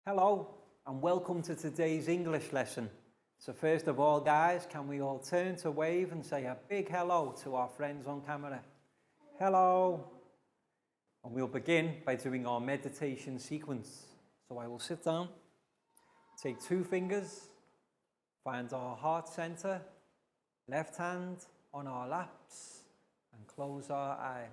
Hello and welcome to today's English lesson. So first of all, guys, can we all turn to wave and say a big hello to our friends on camera? Hello. And we'll begin by doing our meditation sequence. So I will sit down, take 2 fingers, find our heart center, left hand on our laps, and close our eyes.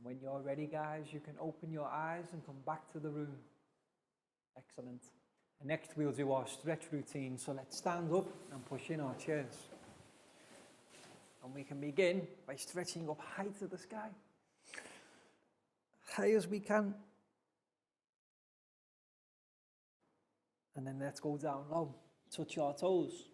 When you're ready, guys, you can open your eyes and come back to the room. Excellent. And next we'll do our stretch routine. So let's stand up and push in our chairs. And we can begin by stretching up high to the sky. High as we can. And then let's go down low. Touch our toes.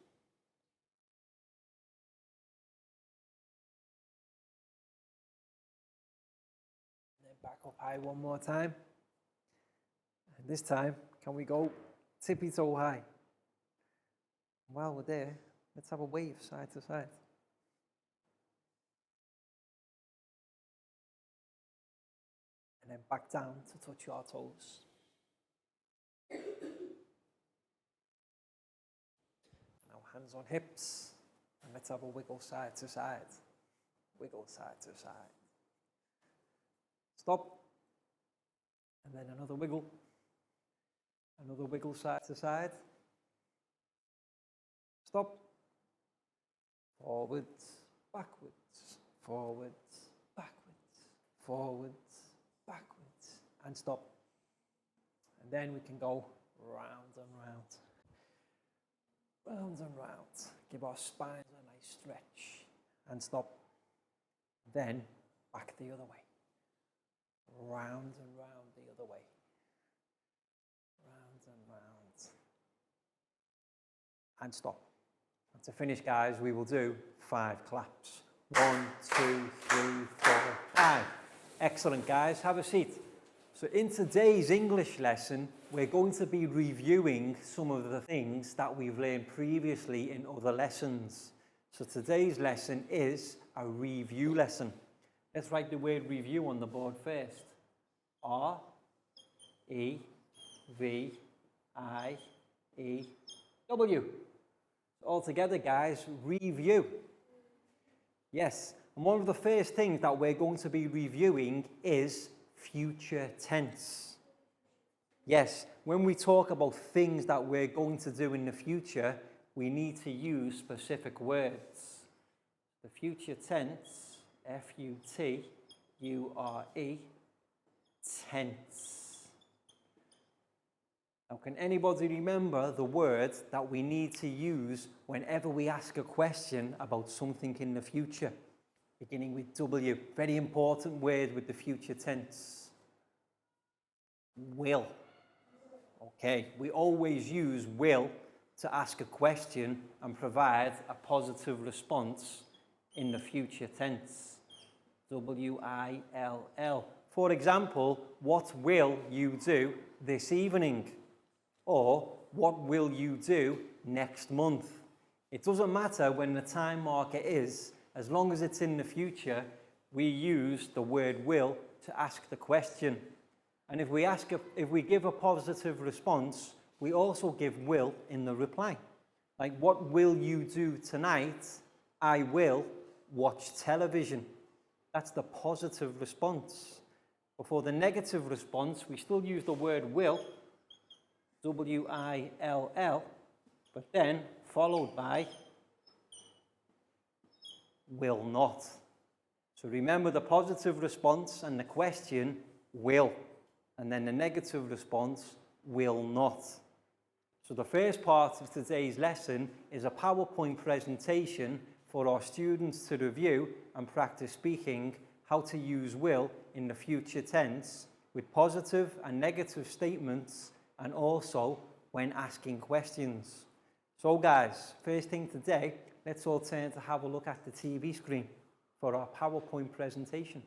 Back up high one more time. And this time, can we go tippy toe high? While we're there, let's have a wave side to side. And then back down to touch your toes. Now hands on hips. And let's have a wiggle side to side. Wiggle side to side. Stop, and then another wiggle side to side, stop, forwards, backwards, forwards, backwards, forwards, backwards, and stop. And then we can go round and round, round and round, give our spines a nice stretch, and stop. Then back the other way. Round and round the other way. Round and round. And stop. And to finish, guys, we will do 5 claps. 1, 2, 3, 4, 5. Excellent, guys. Have a seat. So in today's English lesson, we're going to be reviewing some of the things that we've learned previously in other lessons. So today's lesson is a review lesson. Let's write the word review on the board first. R-E-V-I-E-W. All together, guys, review. Yes, and one of the first things that we're going to be reviewing is future tense. Yes, when we talk about things that we're going to do in the future, we need to use specific words. The future tense, F-U-T-U-R-E, tense. Now, can anybody remember the word that we need to use whenever we ask a question about something in the future? Beginning with W. Very important word with the future tense. Will. Okay, we always use will to ask a question and provide a positive response in the future tense. W-I-L-L. For example, what will you do this evening? Or what will you do next month? It doesn't matter when the time marker is, as long as it's in the future, we use the word will to ask the question. And if we give a positive response, we also give will in the reply. Like, what will you do tonight? I will watch television. That's the positive response. But for the negative response, we still use the word will, W-I-L-L, but then followed by will not. So remember the positive response and the question, will. And then the negative response, will not. So the first part of today's lesson is a PowerPoint presentation for our students to review and practice speaking how to use will in the future tense with positive and negative statements and also when asking questions. So guys, first thing today, let's all turn to have a look at the TV screen for our PowerPoint presentation.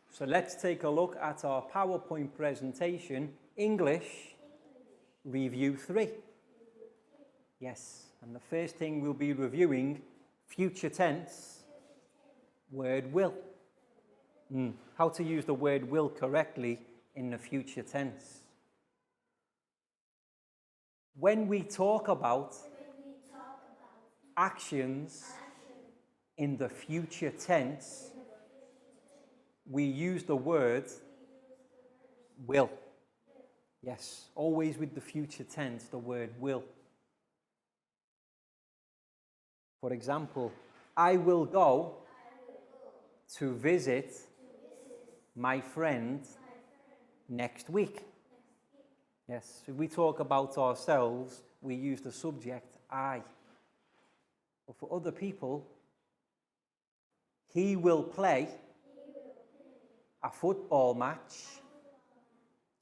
So let's take a look at our PowerPoint presentation, English Review 3. Yes, and the first thing we'll be reviewing, future tense, word will. How to use the word will correctly in the future tense. When we talk about actions in the future tense, we use the word will. Yes, always with the future tense, the word will. For example, I will go to visit my friend next week. Yes, if we talk about ourselves, we use the subject I. But for other people, he will play a football match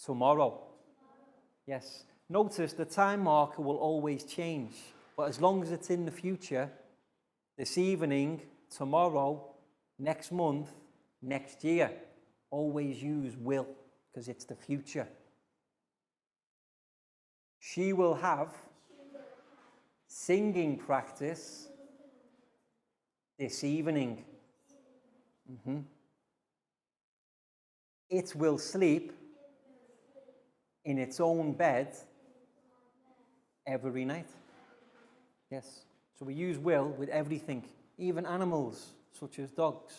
tomorrow. Yes, notice the time marker will always change, but as long as it's in the future, this evening, tomorrow, next month, next year, always use will because it's the future. She will have singing practice this evening. It will sleep in its own bed every night. Yes, so we use will with everything, even animals such as dogs.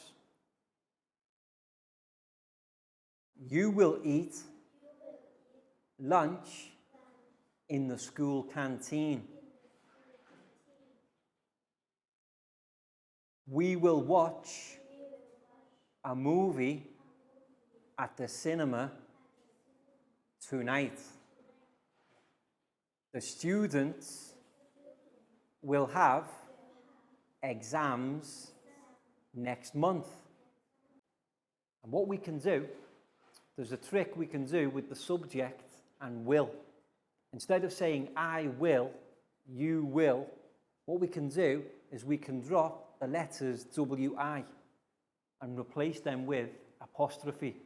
You will eat lunch in the school canteen. We will watch a movie at the cinema tonight. The students will have exams next month. And what we can do, there's a trick we can do with the subject and will. Instead of saying I will, you will, what we can do is we can drop the letters WI and replace them with apostrophe.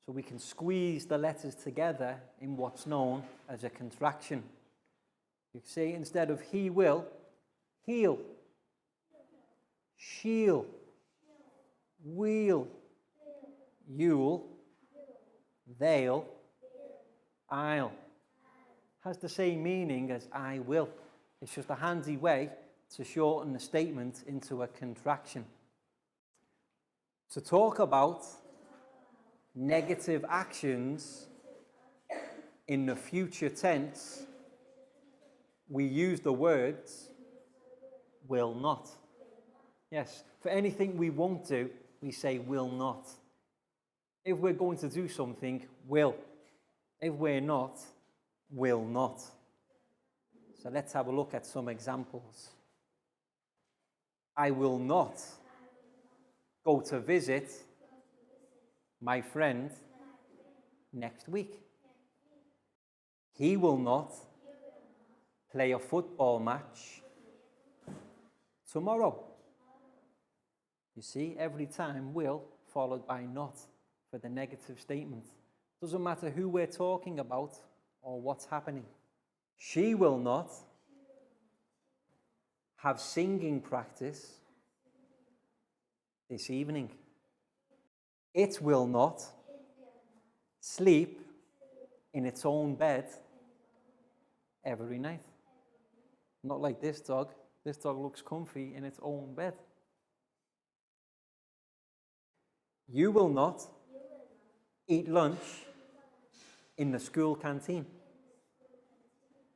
So we can squeeze the letters together in what's known as a contraction. You can say instead of he will, he'll, she'll, we'll, you'll, they'll, I'll. Has the same meaning as I will. It's just a handy way to shorten the statement into a contraction. To talk about negative actions in the future tense, we use the words will not. Yes, for anything we won't do, we say will not. If we're going to do something, will. If we're not, will not. So let's have a look at some examples. I will not go to visit my friend next week. He will not play a football match tomorrow. You see, every time will followed by not for the negative statement. Doesn't matter who we're talking about or what's happening. She will not have singing practice this evening. It will not sleep in its own bed every night. Not like this dog. This dog looks comfy in its own bed. You will not eat lunch in the school canteen.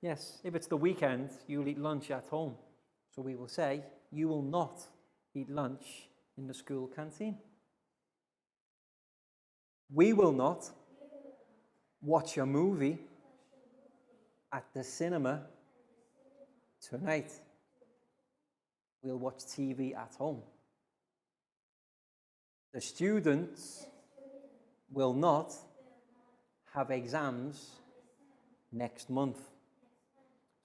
Yes, if it's the weekend, you'll eat lunch at home. So we will say, you will not eat lunch in the school canteen. We will not watch a movie at the cinema tonight. We'll watch TV at home. The students will not have exams next month.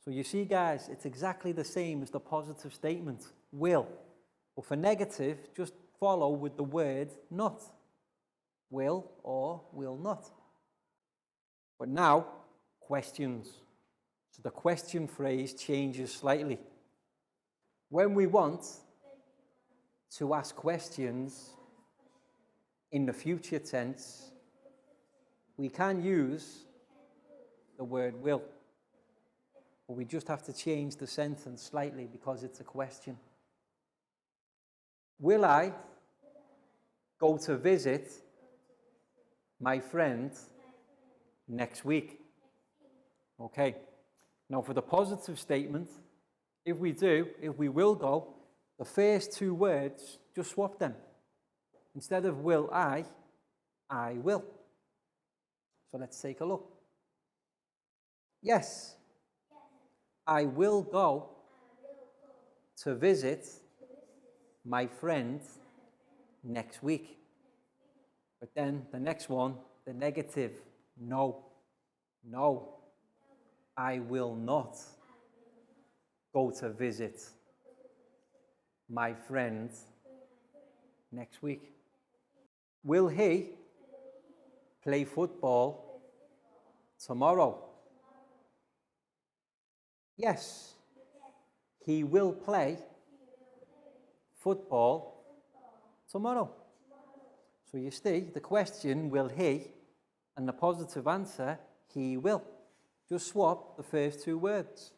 So you see, guys, it's exactly the same as the positive statement, will. But for negative, just follow with the word not. Will or will not. But now, questions. So the question phrase changes slightly. When we want to ask questions in the future tense, we can use the word will. But we just have to change the sentence slightly because it's a question. Will I go to visit my friend next week? Okay. Now for the positive statement, if we will go, the first two words, just swap them. Instead of will I will. So let's take a look. Yes, I will go to visit my friend next week. But then the next one, the negative, no, I will not go to visit my friend next week. Will he play football tomorrow? Yes, he will play football tomorrow. So you see, the question, will he, and the positive answer, he will. Just swap the first two words.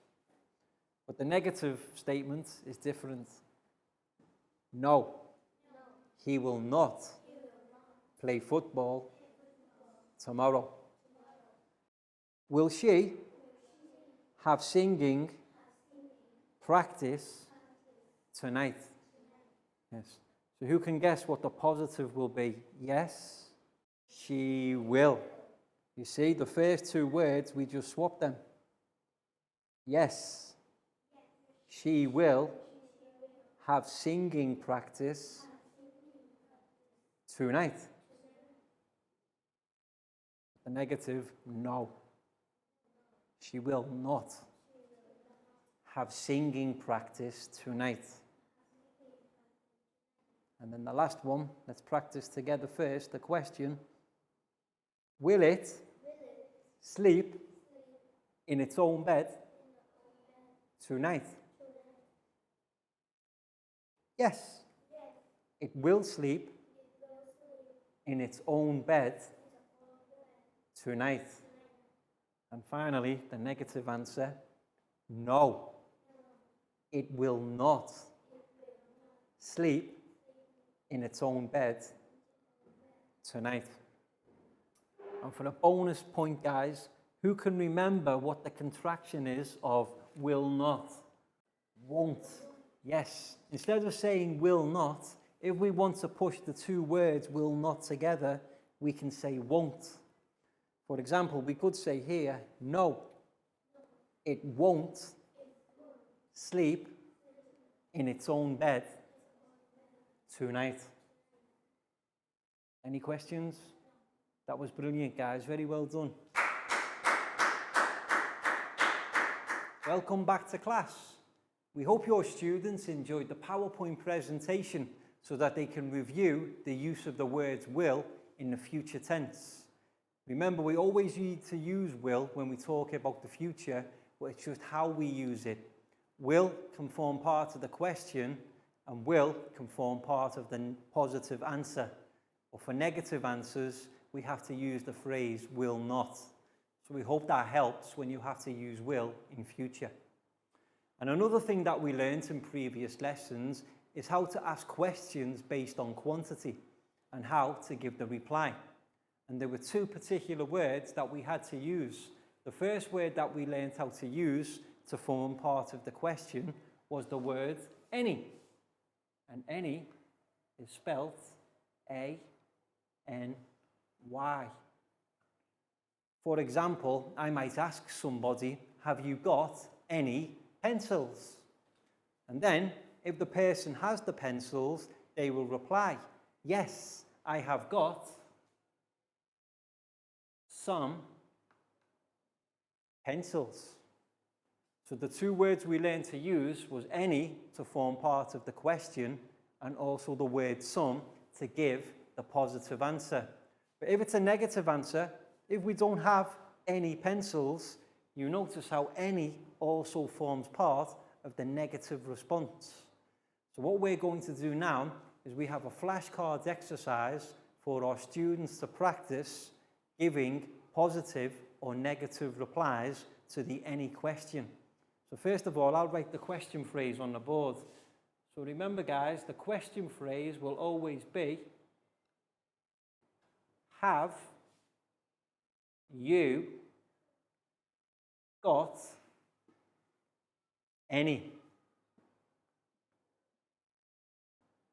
But the negative statement is different. No, he will not play football tomorrow. Will she have singing practice tonight? Yes. So who can guess what the positive will be? Yes, she will. You see, the first two words, we just swapped them. Yes, she will have singing practice tonight. The negative, no. She will not have singing practice tonight. And then the last one, let's practice together first. The question, will it sleep in its own bed tonight? Yes, it will sleep in its own bed tonight. And finally, the negative answer, no, it will not sleep in its own bed tonight. And for a bonus point, guys, who can remember what the contraction is of will not? Won't. Yes. Instead of saying will not, if we want to push the two words will not together, we can say won't. For example, we could say here, no, it won't sleep in its own bed tonight. Any questions? That was brilliant, guys. Very well done. Welcome back to class. We hope your students enjoyed the PowerPoint presentation so that they can review the use of the words will in the future tense. Remember, we always need to use will when we talk about the future, but it's just how we use it. Will can form part of the question, and will can form part of the positive answer. But for negative answers, we have to use the phrase will not. So we hope that helps when you have to use will in future. And another thing that we learned in previous lessons is how to ask questions based on quantity and how to give the reply. And there were two particular words that we had to use. The first word that we learned how to use to form part of the question was the word any. And any is spelt A-N-Y. For example, I might ask somebody, have you got any pencils? And then, if the person has the pencils, they will reply, yes, I have got some pencils. So the two words we learned to use was any to form part of the question and also the word some to give the positive answer. But if it's a negative answer, if we don't have any pencils, you notice how any also forms part of the negative response. So what we're going to do now is we have a flashcards exercise for our students to practice giving positive or negative replies to the any question. So first of all, I'll write the question phrase on the board. So remember guys, the question phrase will always be, have you got any?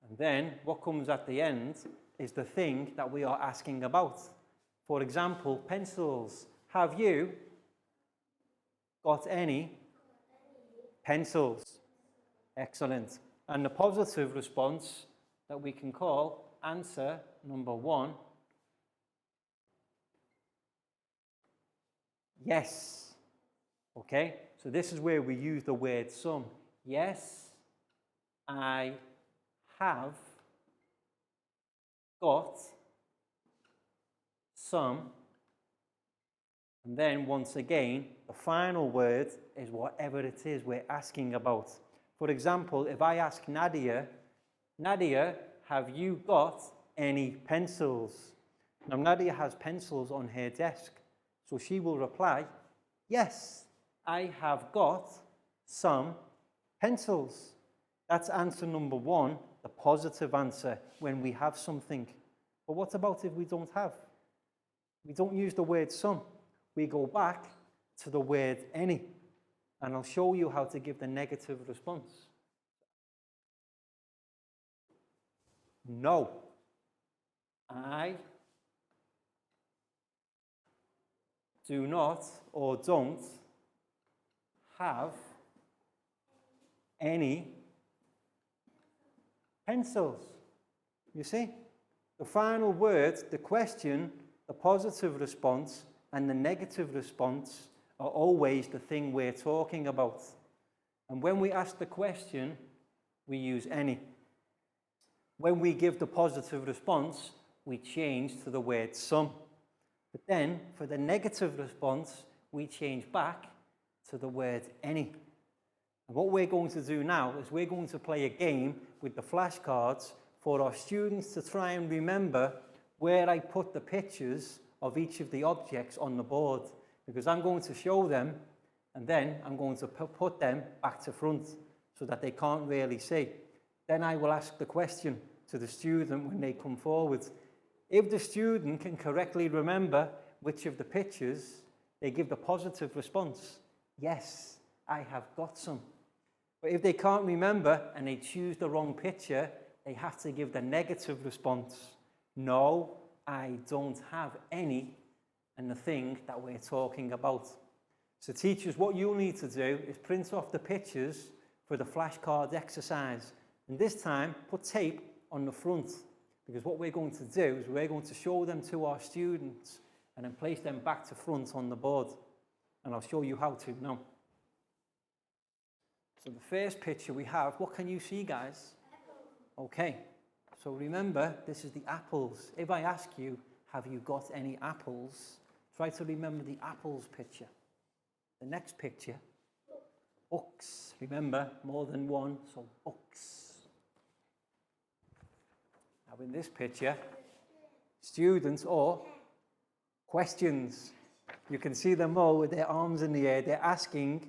And then what comes at the end is the thing that we are asking about. For example, pencils. Have you got any pencils? Excellent. And the positive response that we can call answer number 1. Yes. Okay, so this is where we use the word some. Yes, I have got some. And then once again, the final word is whatever it is we're asking about. For example, if I ask Nadia, Nadia, have you got any pencils? Now Nadia has pencils on her desk, so she will reply, yes, I have got some pencils. That's answer number 1, the positive answer, when we have something. But what about if we don't have? We don't use the word some. We go back to the word any. And I'll show you how to give the negative response. No. I do not or don't have any pencils. You see? The final word, the question, the positive response, and the negative response are always the thing we're talking about. And when we ask the question, we use any. When we give the positive response, we change to the word some. But then, for the negative response, we change back to the word any. And what we're going to do now is we're going to play a game with the flashcards for our students to try and remember where I put the pictures of each of the objects on the board. Because I'm going to show them, and then I'm going to put them back to front so that they can't really see. Then I will ask the question to the student when they come forward. If the student can correctly remember which of the pictures, they give the positive response. Yes, I have got some. But if they can't remember and they choose the wrong picture, they have to give the negative response. No, I don't have any, and the thing that we're talking about. So teachers, what you'll need to do is print off the pictures for the flashcards exercise. And this time, put tape on the front. Because what we're going to do is we're going to show them to our students and then place them back to front on the board. And I'll show you how to now. So the first picture we have, what can you see, guys? Okay, so remember, this is the apples. If I ask you, have you got any apples? Try to remember the apples picture. The next picture, books. Remember, more than one, so books. Now in this picture, students or questions. You can see them all with their arms in the air. They're asking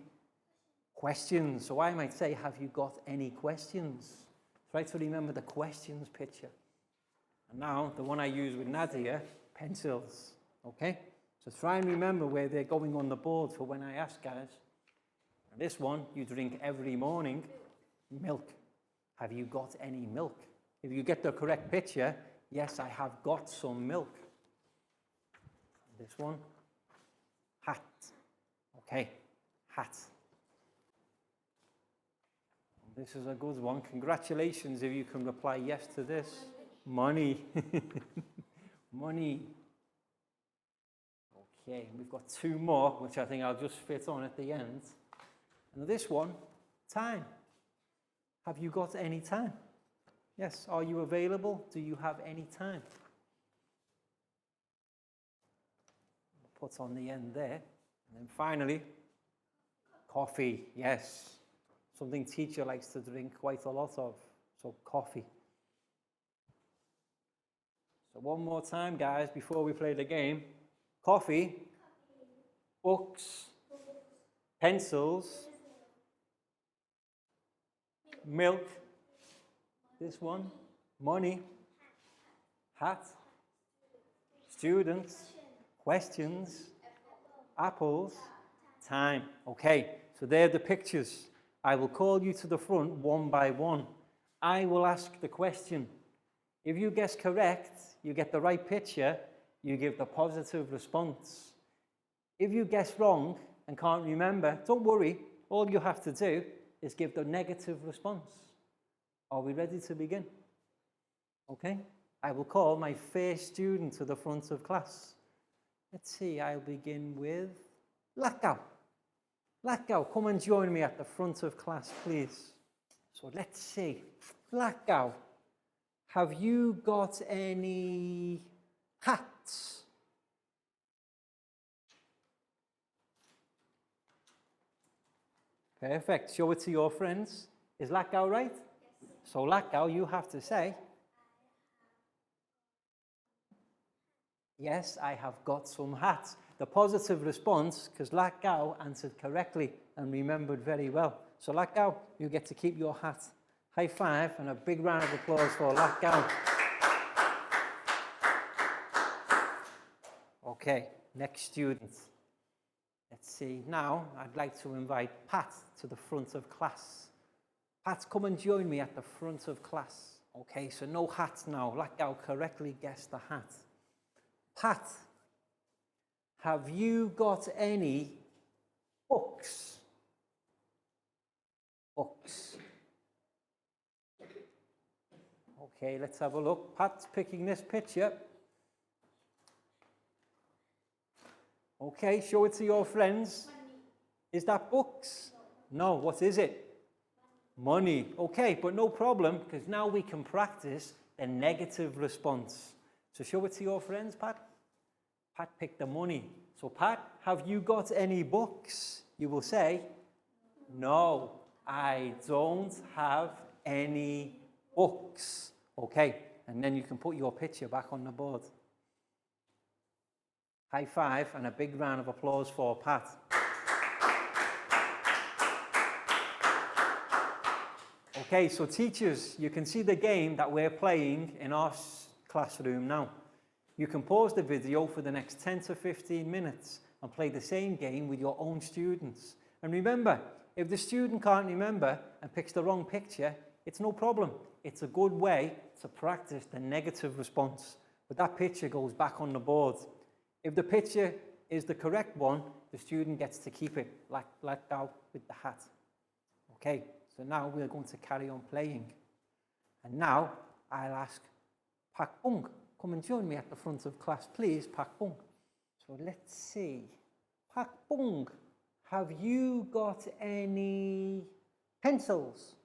questions. So I might say, have you got any questions? Try to remember the questions picture. And now the one I use with Nadia, pencils. Okay? So try and remember where they're going on the board for when I ask, guys. And this one, you drink every morning, milk. Have you got any milk? If you get the correct picture, yes, I have got some milk. This one, hat. Okay, hat. This is a good one. Congratulations if you can reply yes to this. Money. Money. Okay, we've got two more, which I think I'll just fit on at the end. And this one, time. Have you got any time? Yes, are you available? Do you have any time? Put on the end there. And then finally, coffee. Yes, something teacher likes to drink quite a lot of. So coffee. So one more time, guys, before we play the game. Coffee, books, pencils, milk, this one, money, hat, students, questions, apples, time. Okay, so they're the pictures. I will call you to the front one by one. I will ask the question. If you guess correct, you get the right picture, you give the positive response. If you guess wrong and can't remember, don't worry. All you have to do is give the negative response. Are we ready to begin? Okay. I will call my first student to the front of class. Let's see, I'll begin with Lakau. Lakau, come and join me at the front of class, please. So let's see. Lakau, have you got any hats? Perfect. Show it to your friends. Is Lakau right? Yes. So Lakau, you have to say, yes, I have got some hats. The positive response, because Lakau answered correctly and remembered very well. So Lakau, you get to keep your hat. High five and a big round of applause for Lakau. Okay, next student. Let's see, now I'd like to invite Pat to the front of class. Pat, come and join me at the front of class. Okay, so no hats now. Lakau correctly guessed the hat. Pat, have you got any books? Books. Okay, let's have a look. Pat's picking this picture. Okay, show it to your friends. Money. Is that books? No, what is it? Money. Okay, but no problem, because now we can practice a negative response. So show it to your friends, Pat. Pat picked the money. So Pat, have you got any books? You will say, no, I don't have any books. Okay, and then you can put your picture back on the board. High five and a big round of applause for Pat. Okay, so teachers, you can see the game that we're playing in our classroom now. You can pause the video for the next 10 to 15 minutes and play the same game with your own students. And remember, if the student can't remember and picks the wrong picture, it's no problem. It's a good way to practice the negative response. But that picture goes back on the board. If the picture is the correct one, the student gets to keep it, like that with the hat. Okay, so now we're going to carry on playing. And now I'll ask Pak Bung, come and join me at the front of class, please, Pak Bung. So let's see. Pak Bung, have you got any pencils?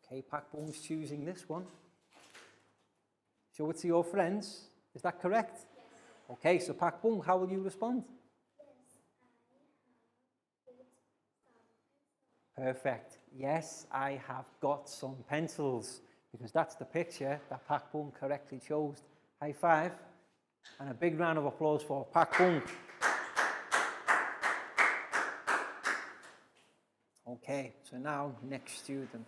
Okay, Pak Bung's choosing this one. Show it to your friends. Is that correct? Yes. Okay, so Pak Bung, how will you respond? Yes, I have got some pencils. Perfect. Yes, I have got some pencils. because that's the picture that Pak Bung correctly chose. High five, and a big round of applause for Pak Bung. Okay, so now, next student.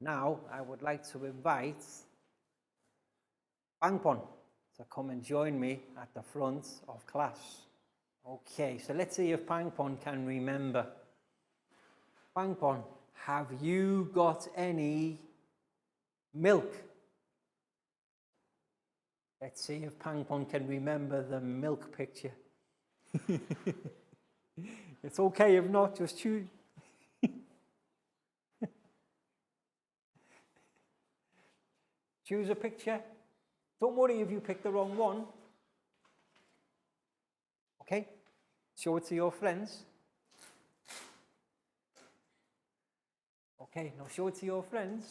Now, I would like to invite Bangpon to come and join me at the front of class. Okay, so let's see if Bangpon can remember. Bangpon, have you got any milk? Let's see if Bangpon can remember the milk picture. It's okay if not, just choose. Choose a picture. Don't worry if you pick the wrong one. Okay? Show it to your friends. Okay, now show it to your friends.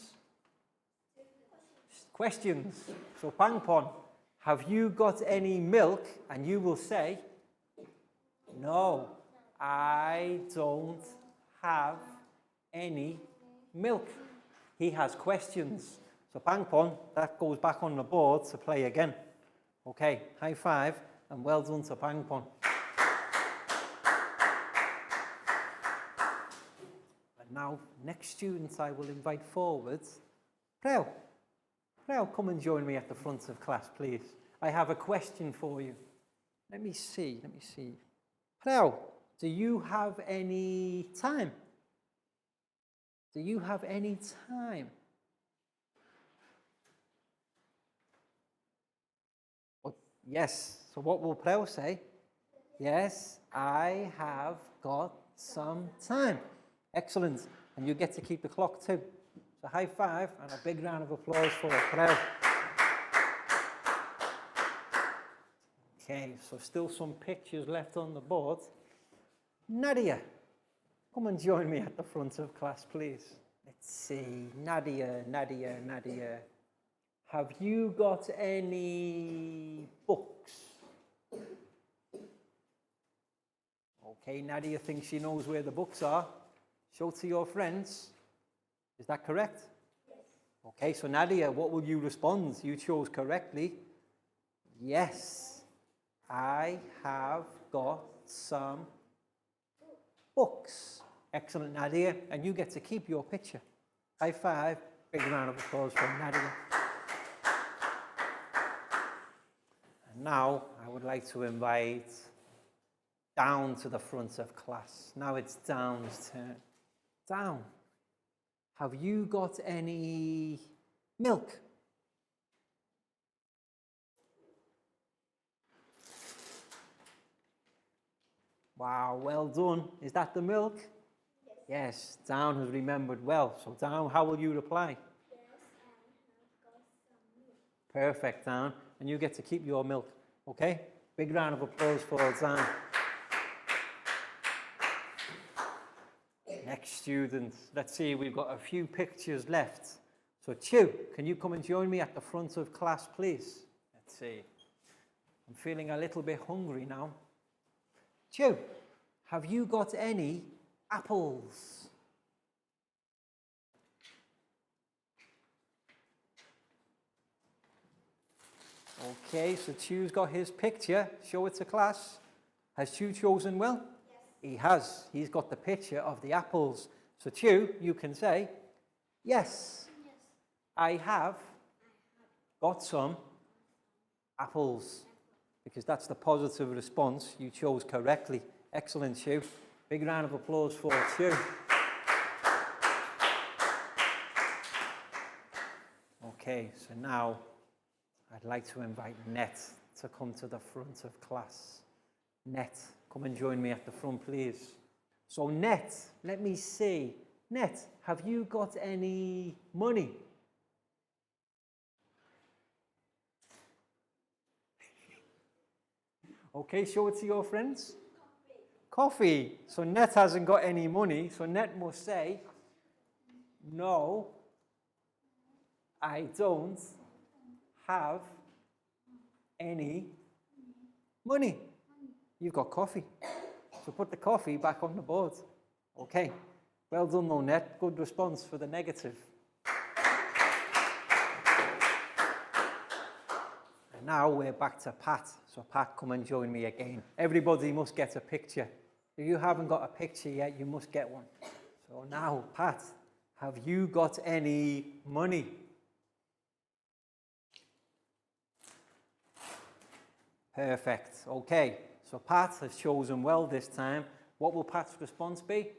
Questions. So, Bangpon, have you got any milk? And you will say, no, I don't have any milk. He has questions. So, Bangpon, that goes back on the board to play again. Okay, high five and well done to Bangpon. And now, next student I will invite forward, Prel. Prel, come and join me at the front of class, please. I have a question for you. Let me see. Prel, do you have any time? Do you have any time? Yes. So what will Prel say? Yes, I have got some time. Excellent. And you get to keep the clock too. So high five and a big round of applause for Prel. Okay, so still some pictures left on the board. Nadia, come and join me at the front of class, please. Let's see. Nadia. Have you got any books? Okay, Nadia thinks she knows where the books are. Show to your friends. Is that correct? Yes. Okay, so Nadia, what will you respond? You chose correctly. Yes, I have got some books. Excellent, Nadia. And you get to keep your picture. High five. Big round of applause for Nadia. And now I would like to invite Down to the front of class. Now it's Down's turn. Down, have you got any milk? Wow, well done. Is that the milk? Yes. Yes, Down has remembered well. So Down, how will you reply? Yes, I have got some milk. Perfect, Down. And you get to keep your milk, okay? Big round of applause for Down. Next student. Let's see, we've got a few pictures left. So Chu, can you come and join me at the front of class, please? Let's see. I'm feeling a little bit hungry now. Chu, have you got any apples? Okay, so Chu's got his picture. Show it to class. Has Chu chosen well? Yes. He has. He's got the picture of the apples. So Chu, you can say, yes, I have got some apples. Because that's the positive response. You chose correctly. Excellent, Chu. Big round of applause for Chu. Okay, so now I'd like to invite Net to come to the front of class. Net, come and join me at the front, please. So Net, let me see. Net, have you got any money? Okay, show it to your friends. Coffee. So Net hasn't got any money, so Net must say, no, I don't have any money. You've got coffee. So put the coffee back on the board. Okay. Well done though, Net. Good response for the negative. now we're back to Pat. So Pat, come and join me again. Everybody must get a picture. If you haven't got a picture yet, you must get one. So now, Pat, have you got any money? Perfect. Okay. So Pat has chosen well this time. What will Pat's response be?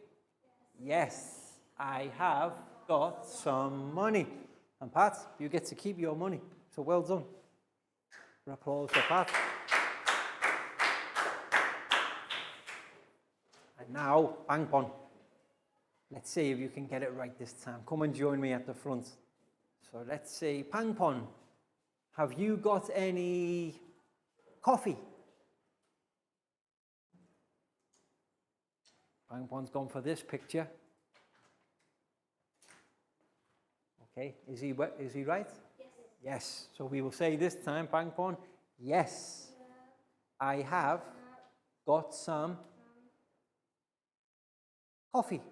Yes, I have got some money. And Pat, you get to keep your money. So well done. Applause for Pat. And now, bang on. Let's see if you can get it right this time. Come and join me at the front. So let's see, Pang Pon, have you got any coffee? Pang Pon's gone for this picture. Okay, is he right? Yes. Yes. So we will say this time, Pang Pon, yes, I have got some coffee.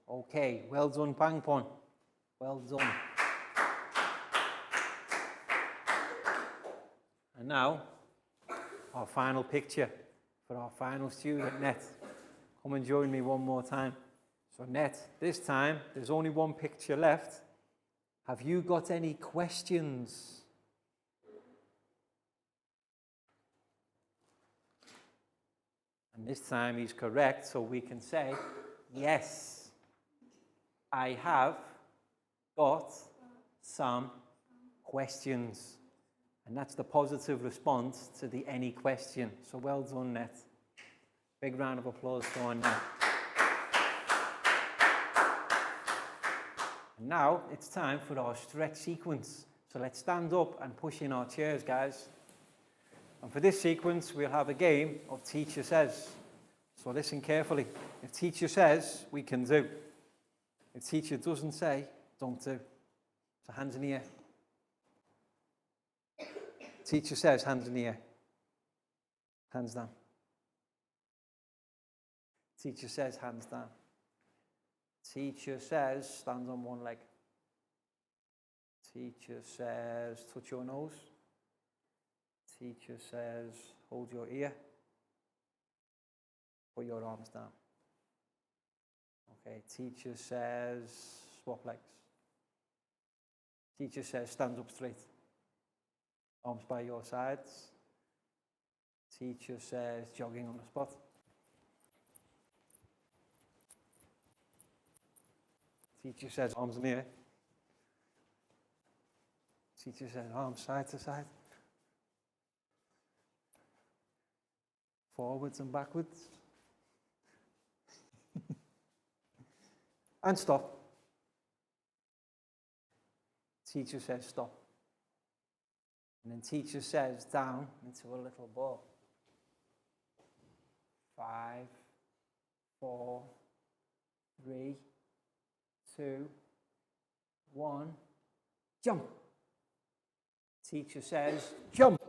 Okay, well done, Pang Pon. Well done. And now, our final picture for our final student, Net. Come and join me one more time. So Net, this time, there's only one picture left. Have you got any questions? And this time he's correct, so we can say, yes, I have got some questions. And that's the positive response to the any question. So well done, Net. Big round of applause for Net. And now it's time for our stretch sequence. So let's stand up and push in our chairs, guys. And for this sequence, we'll have a game of Teacher Says. So listen carefully. If Teacher says, we can do. If Teacher doesn't say, don't do. So hands in the air. Teacher says, hands in the air. Hands down. Teacher says, hands down. Teacher says, stand on one leg. Teacher says, touch your nose. Teacher says, hold your ear. Put your arms down. Okay, teacher says, swap legs. Teacher says, stand up straight. Arms by your sides. Teacher says, jogging on the spot. Teacher says, arms in the air. Teacher says, arms side to side. Forwards and backwards. And stop. Teacher says, stop. And then teacher says, down into a little ball. 5, 4, 3, 2, 1, jump. Teacher says, jump.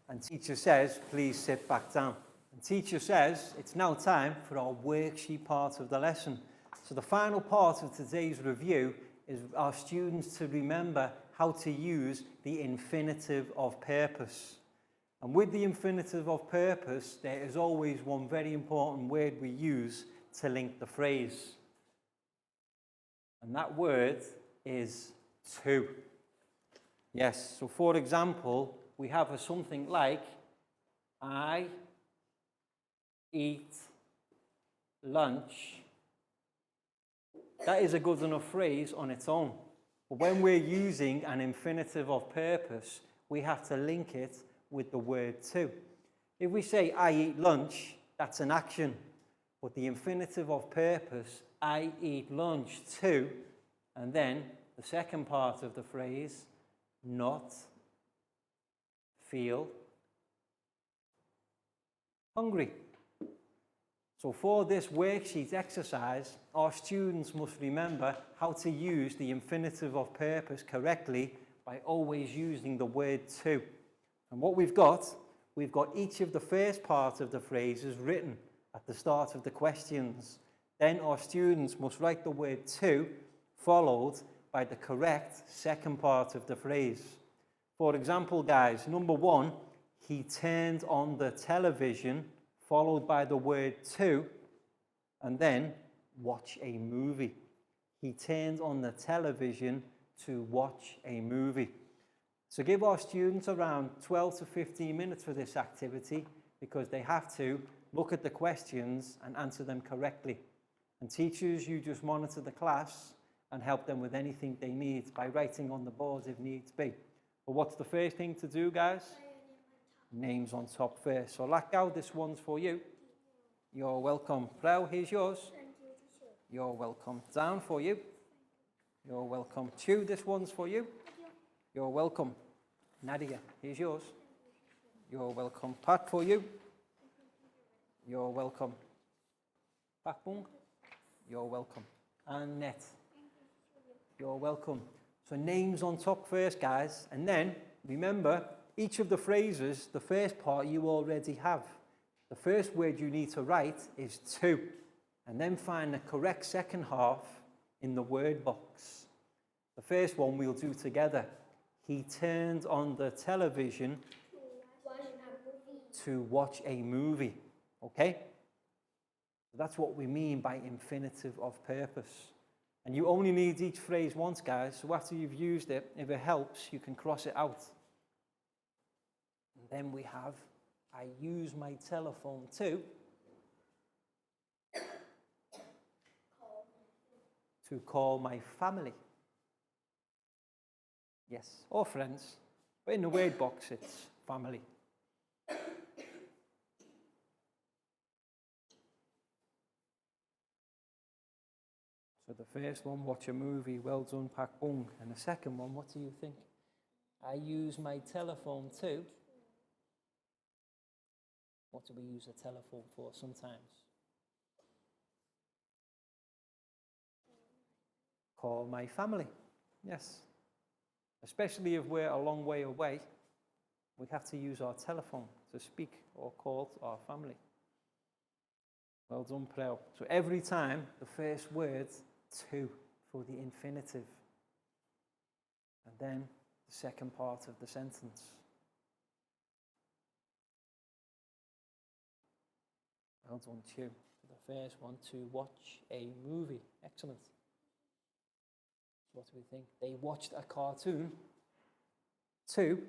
And teacher says, please sit back down. And teacher says, it's now time for our worksheet part of the lesson. So the final part of today's review is our students to remember how to use the infinitive of purpose. And with the infinitive of purpose, there is always one very important word we use to link the phrase. And that word is to. Yes, so for example, we have something like, I eat lunch. That is a good enough phrase on its own. But when we're using an infinitive of purpose, we have to link it with the word to. If we say, I eat lunch, that's an action. But the infinitive of purpose, I eat lunch too, and then the second part of the phrase, not feel hungry. So for this worksheet exercise, our students must remember how to use the infinitive of purpose correctly by always using the word to. And what we've got each of the first part of the phrases written at the start of the questions. Then our students must write the word to, followed by the correct second part of the phrase. For example, guys, number 1, he turned on the television, followed by the word to, and then watch a movie. He turned on the television to watch a movie. So give our students around 12 to 15 minutes for this activity, because they have to look at the questions and answer them correctly. And teachers, you just monitor the class and help them with anything they need by writing on the board if needs be. But what's the first thing to do, guys? Names on top first. So Lakau, this one's for you. You're welcome. Prau, here's yours. You're welcome. Down for you. You're welcome. Chu, this one's for you. You're welcome. Nadia, here's yours. You're welcome. Pat, for you. You're welcome. Pakbung, you're welcome. And Net, you're welcome. So names on top first, guys. And then, remember, each of the phrases, the first part you already have. The first word you need to write is to. And then find the correct second half in the word box. The first one we'll do together. He turned on the television to watch a movie. Okay? That's what we mean by infinitive of purpose. And you only need each phrase once, guys. So after you've used it, if it helps, you can cross it out. And then we have, I use my telephone to call my family. Yes, or friends. But in the word box, it's family. So the first one, watch a movie, well done, Pak Bung. And the second one, what do you think? I use my telephone to. What do we use a telephone for sometimes? Call my family. Yes. Especially if we're a long way away, we have to use our telephone to speak or call to our family. Well done, Prel. So every time, the first word, to, for the infinitive. And then the second part of the sentence. Well done, Chu. The first one, to watch a movie. Excellent. What do we think? They watched a cartoon to.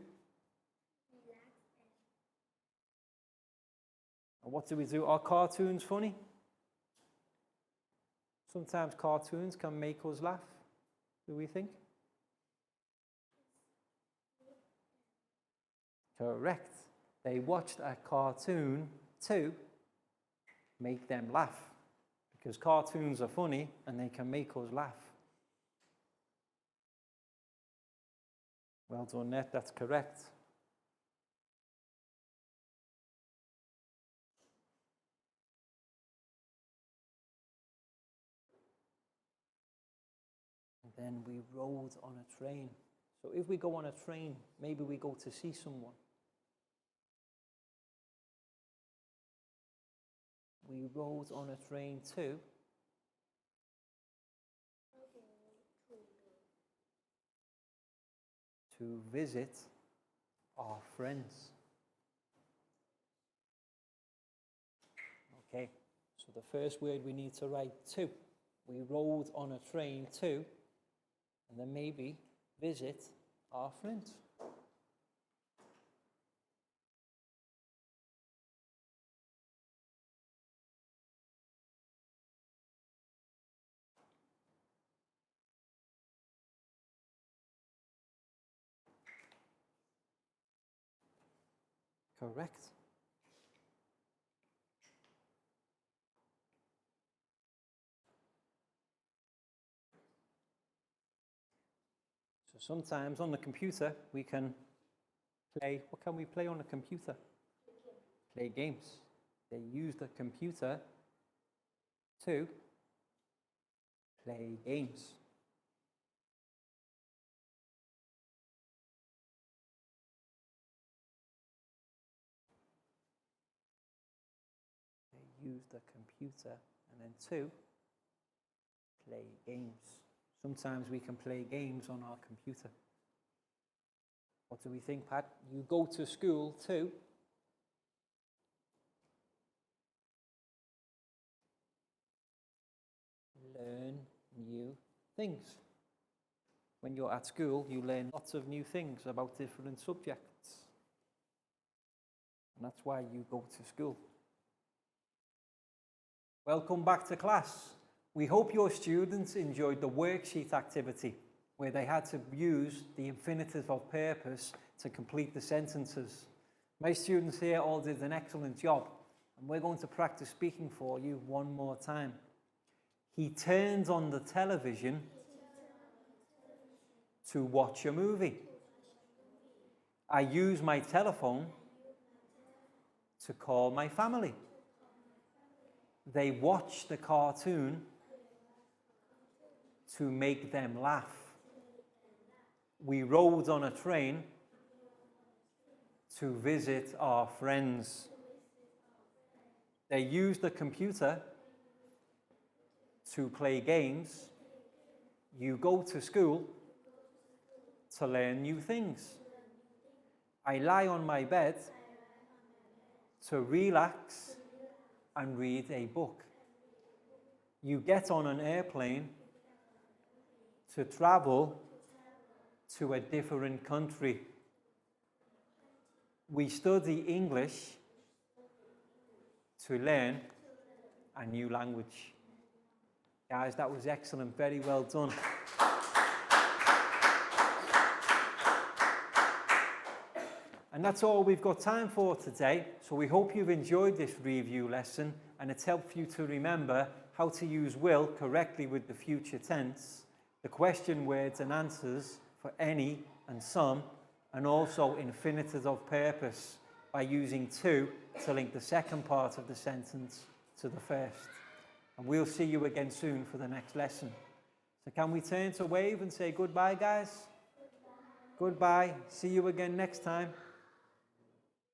And what do we do? Are cartoons funny? Sometimes cartoons can make us laugh. Do we think? Correct. They watched a cartoon to make them laugh. Because cartoons are funny and they can make us laugh. Well done, Net, that's correct. And then we rode on a train. So if we go on a train, maybe we go to see someone. We rode on a train to. To visit our friends. Okay, so the first word we need to write to. We rode on a train to, and then maybe visit our friends. Correct. So sometimes on the computer we can play, what can we play on a computer? Play games. They use the computer to play games. Use the computer, and then to play games. Sometimes we can play games on our computer. What do we think, Pat? You go to school to learn new things. When you're at school, you learn lots of new things about different subjects. And that's why you go to school. Welcome back to class. We hope your students enjoyed the worksheet activity, where they had to use the infinitive of purpose to complete the sentences. My students here all did an excellent job, and we're going to practice speaking for you one more time. He turned on the television to watch a movie. I use my telephone to call my family. They watch the cartoon to make them laugh. We rode on a train to visit our friends. They used the computer to play games. You go to school to learn new things. I lie on my bed to relax and read a book. You get on an airplane to travel to a different country. We study English to learn a new language. Guys, that was excellent. Very well done. And that's all we've got time for today. So we hope you've enjoyed this review lesson and it's helped you to remember how to use will correctly with the future tense, the question words and answers for any and some, and also infinitive of purpose by using to link the second part of the sentence to the first. And we'll see you again soon for the next lesson. So can we turn to wave and say goodbye, guys? Goodbye. See you again next time.